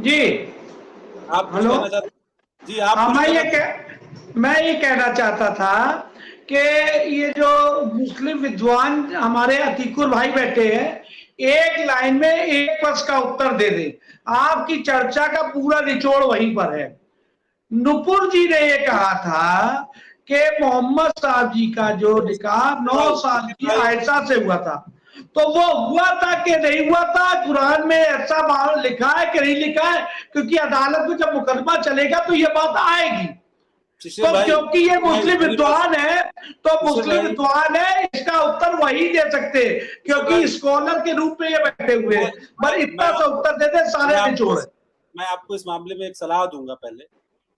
जी आप कुछ हेलो। कहना चाहते हैं? जी आप हाँ, कुछ कहना। मैं ये कहना चाहता था कि ये जो मुस्लिम विद्वान हमारे अतीकुर भाई बैठे हैं, एक लाइन में एक प्रश्न का उत्तर दे दें। आपकी चर्चा का पूरा निचोड़ वहीं पर है। नुपुर जी ने ये कहा था कि मोहम्मद साहब जी का जो निकाह 9 साल मुशीर की भाई, आयशा से हुआ था, तो वो हुआ था कि नहीं हुआ था? कुरान में ऐसा लिखा है कि नहीं लिखा है? क्योंकि अदालत में जब मुकदमा चलेगा तो ये बात आएगी। शिशिर तो भाई, क्योंकि ये मुस्लिम मेरी बात, विद्वान है, तो शिशिर मुस्लिम भाई, विद्वान है, इसका उत्तर वही दे सकते, शिशिर क्योंकि भाई, स्कॉलर के रूप में ये बैठे हुए मैं हैं। बस मैं इतना सा आपको उत्तर दे दे, मैं सारे आपको निचोड़ इस है। मैं आपको इस मामले में एक सलाह दूंगा पहले।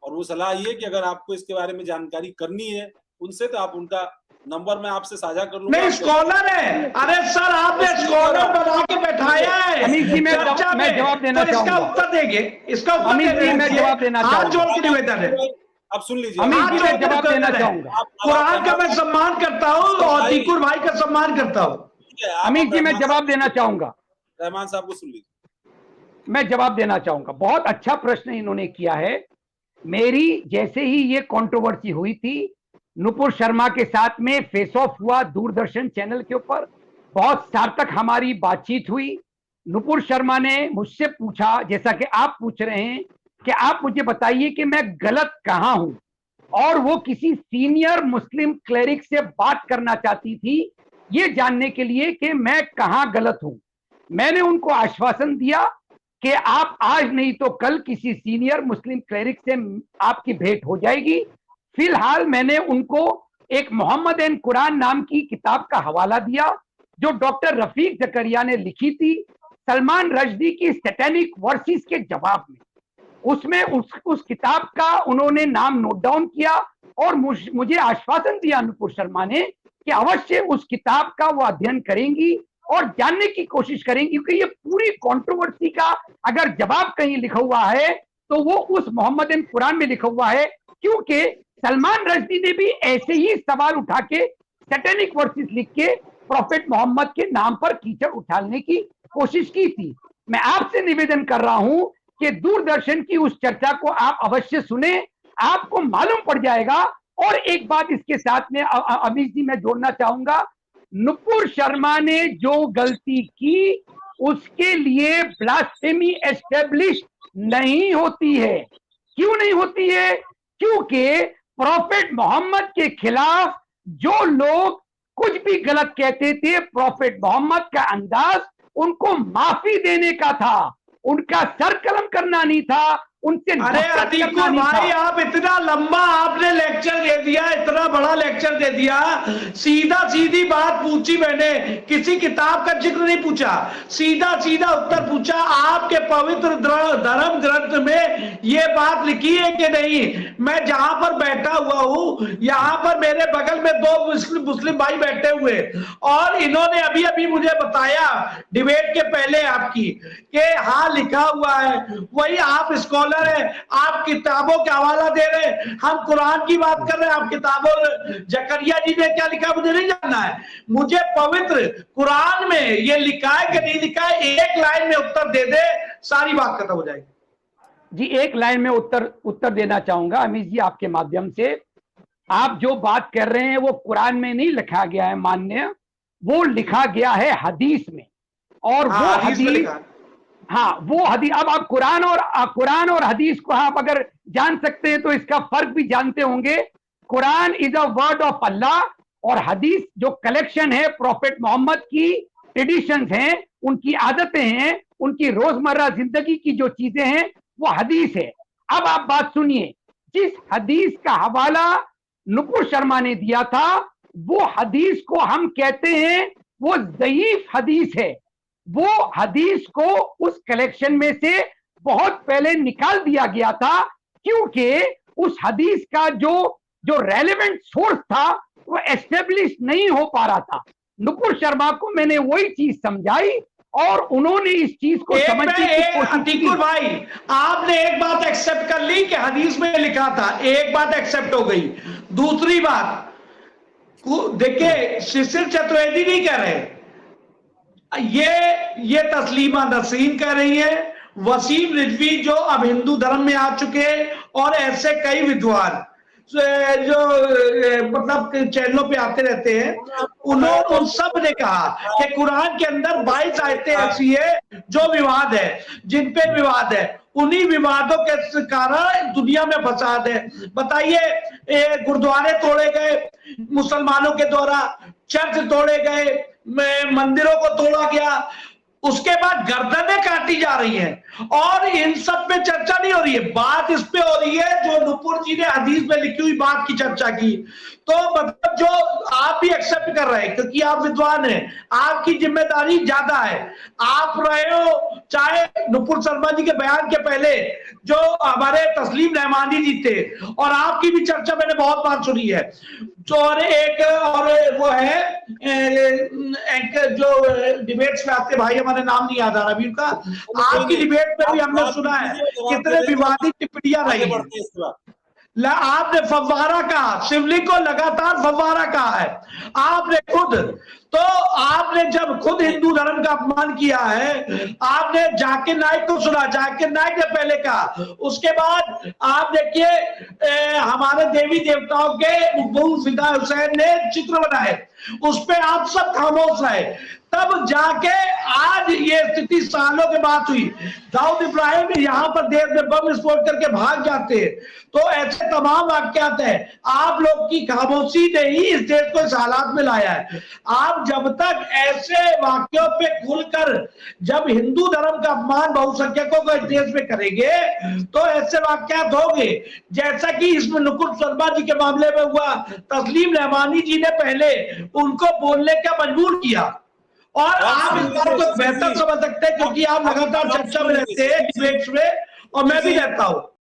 और वो सलाह ये कि अगर आपको इसके बारे में जानकारी करनी है उनसे, तो आप उनका नंबर मैं आपसे साझा कर लूंगा, नहीं, आप कहीं। स्कॉलर है। अरे सर, आपने इसलिए कह रहा स्कॉलर हूं, बना के बैठाया है अमीर जी चर्चा मैं में, जवाब देना तो इसका चाहूंगा। उत्तर देंगे। इसका उत्तर अमीर दे जी मैं दीजिए। जवाब देना हाथ जोड़ चाहूंगा। के निवेदन है। आप सुन लीजिए, अमीर हाथ जी जोड़ मैं के जवाब देना निवेदन है। चाहूंगा। कुरान का मैं सम्मान करता हूँ और भाई, तीकुर भाई का सम्मान करता हूँ। ठीक है, आप अमीर अब जी मैं जवाब देना चाहूंगा। रहमान साहब को सुन लीजिए। मैं जवाब देना चाहूंगा। बहुत अच्छा प्रश्न इन्होंने किया है। मेरी जैसे ही ये कंट्रोवर्सी हुई थी, नुपुर शर्मा के साथ में फेस ऑफ हुआ दूरदर्शन चैनल के ऊपर, बहुत सार्थक हमारी बातचीत हुई। नुपुर शर्मा ने मुझसे पूछा, जैसा कि आप पूछ रहे हैं, कि आप मुझे बताइए कि मैं गलत कहां हूं, और वो किसी सीनियर मुस्लिम क्लेरिक से बात करना चाहती थी, ये जानने के लिए कि मैं कहां गलत हूं। मैंने उनको आश्वासन दिया कि आप आज नहीं तो कल किसी सीनियर मुस्लिम क्लेरिक से आपकी भेंट हो जाएगी। फिलहाल मैंने उनको एक मोहम्मद एंड कुरान नाम की किताब का हवाला दिया, जो डॉक्टर रफीक जकरिया ने लिखी थी सलमान रश्दी की सैटेनिक वर्सेस के जवाब में। उसमें उस किताब का उन्होंने नाम नोट डाउन किया, और मुझे आश्वासन दिया नुपुर शर्मा ने कि अवश्य उस किताब का वो अध्ययन करेंगी और जानने की कोशिश करेंगी, क्योंकि ये पूरी कंट्रोवर्सी का अगर जवाब कहीं लिखा हुआ है तो वो उस मोहम्मद एंड कुरान में लिखा हुआ है। क्योंकि सलमान रश्दी ने भी ऐसे ही सवाल उठा के सैटेनिक वर्सेस लिख के प्रॉफेट मोहम्मद के नाम पर कीचड़ उछालने की कोशिश की थी। मैं आपसे निवेदन कर रहा हूं कि दूरदर्शन की उस चर्चा को आप अवश्य सुने, आपको मालूम पड़ जाएगा। और एक बात इसके साथ में अमीर जी मैं जोड़ना चाहूंगा, नुपुर शर्मा ने जो गलती की उसके लिए ब्लास्फेमी एस्टेब्लिश नहीं होती है। क्यों नहीं होती है? क्योंकि प्रॉफेट मोहम्मद के खिलाफ जो लोग कुछ भी गलत कहते थे, प्रॉफेट मोहम्मद का अंदाज उनको माफी देने का था, उनका सर कलम करना नहीं था, उनसे अरे अतीकुर भाई, आप इतना लंबा आपने लेक्चर दे दिया, इतना बड़ा लेक्चर दे दिया। सीधा सीधी बात पूछी मैंने, किसी किताब का जिक्र नहीं पूछा, सीधा सीधा उत्तर पूछा। आपके पवित्र धर्म ग्रंथ में ये बात लिखी है कि नहीं? मैं जहां पर बैठा हुआ हूं, यहां पर मेरे बगल में दो मुस्लिम भाई बैठे हुए, और इन्होंने अभी अभी मुझे बताया डिबेट के पहले आपकी कि हाँ लिखा हुआ है। वही आप स्कॉलर है, आप किताबों का हवाला दे रहे हैं, हम कुरान की बात कर रहे हैं। आप किताबों, जकरिया जी ने क्या लिखा मुझे नहीं जानना है, मुझे पवित्र कुरान में ये लिखा है कि नहीं लिखा है, एक लाइन में उत्तर दे दे, सारी बात खत्म हो जाएगी। जी एक लाइन में उत्तर देना चाहूंगा अमीर जी आपके माध्यम से। आप जो बात कर रहे हैं वो कुरान में नहीं लिखा गया है मान्य, वो लिखा गया है हदीस में। और वो हदीस, हाँ वो हदीस, अब आप कुरान और हदीस को आप अगर जान सकते हैं तो इसका फर्क भी जानते होंगे। Quran is a word of Allah, और हदीस जो कलेक्शन है प्रॉफेट मोहम्मद की ट्रेडिशंस हैं, उनकी आदतें हैं, उनकी रोजमर्रा जिंदगी की जो चीजें हैं, वो हदीस है। अब आप बात सुनिए, जिस हदीस का हवाला नुपुर शर्मा ने दिया था, वो हदीस को हम कहते हैं वो ज़ईफ हदीस है। वो हदीस को उस कलेक्शन में से बहुत पहले निकाल दिया गया था, क्योंकि उस हदीस का जो रेलेवेंट सोर्स था वो एस्टेब्लिश नहीं हो पा रहा था। नुपुर शर्मा को मैंने वही चीज समझाई और उन्होंने इस चीज को समझने की कोशिश की। भाई, आपने एक बात एक्सेप्ट कर ली कि हदीस में लिखा था, एक बात एक्सेप्ट हो गई। दूसरी बात देखिए, शिशिर चतुर्वेदी नहीं कह रहे, ये तस्लीमा नसरीन कह रही है, वसीम रिजवी जो अब हिंदू धर्म में आ चुके, और ऐसे कई विद्वान जो मतलब चैनलों पे आते रहते हैं, उन्होंने उन सब ने कहा कि कुरान के अंदर 22 आयतें ऐसी है जो विवाद है, जिन पे विवाद है, उन्हीं विवादों के कारण दुनिया में फसाद है। बताइए, गुरुद्वारे तोड़े गए मुसलमानों के द्वारा, चर्च तोड़े गए, मंदिरों को तोड़ा गया, उसके बाद गर्दनें काटी जा रही हैं, और इन सब पे चर्चा नहीं हो रही है। बात इस पे हो रही है जो नुपुर जी ने हदीस में लिखी हुई बात की चर्चा की। तो मतलब जो आप भी एक्सेप्ट कर रहे हैं, क्योंकि आप विद्वान हैं, आपकी जिम्मेदारी ज्यादा है। आप रहे हो, चाहे नुपुर शर्मा जी के बयान के पहले जो हमारे तस्लीम रहमानी जी थे, और आपकी भी चर्चा मैंने बहुत बार सुनी है। जो और वो है जो डिबेट्स में आते भाई, हमारे नाम नहीं याद आ रहा अभी उनका, आपकी डिबेट में भी हमने सुना है कितने विवादित टिप्पणियां रही हैं। आपने फव्वारा कहा, शिवलिंग को लगातार फव्वारा कहा है आपने खुद। तो आपने जब खुद हिंदू धर्म का अपमान किया है, आपने जाकिर नाइक को सुना, जाकिर नाइक ने पहले कहा, उसके बाद आप देखिए हमारे देवी देवताओं के मकबूल फिदा हुसैन ने चित्र बनाए, उस पे आप सब खामोश रहे, तब जाके आज ये स्थिति सालों के बाद हुई। दाऊद इब्राहिम यहाँ पर देश में बम विस्फोट करके भाग जाते हैं। तो ऐसे तमाम वाकयात हैं, आप लोग की खामोशी ने ही इस देश को इस हालात में लाया है। आप जब तक ऐसे वाक्यों पे खुलकर जब हिंदू धर्म का अपमान बहुसंख्यकों को इस देश में करेंगे, तो ऐसे वाकयात होंगे, जैसा कि इसमें नुपुर शर्मा जी के मामले में हुआ। तस्लीम रहमानी जी ने पहले उनको बोलने का मजबूर किया, और आप इस बात को बेहतर समझ सकते हैं क्योंकि आप लगातार चर्चा में रहते हैं, डिबेट्स में, और मैं भी रहता हूं।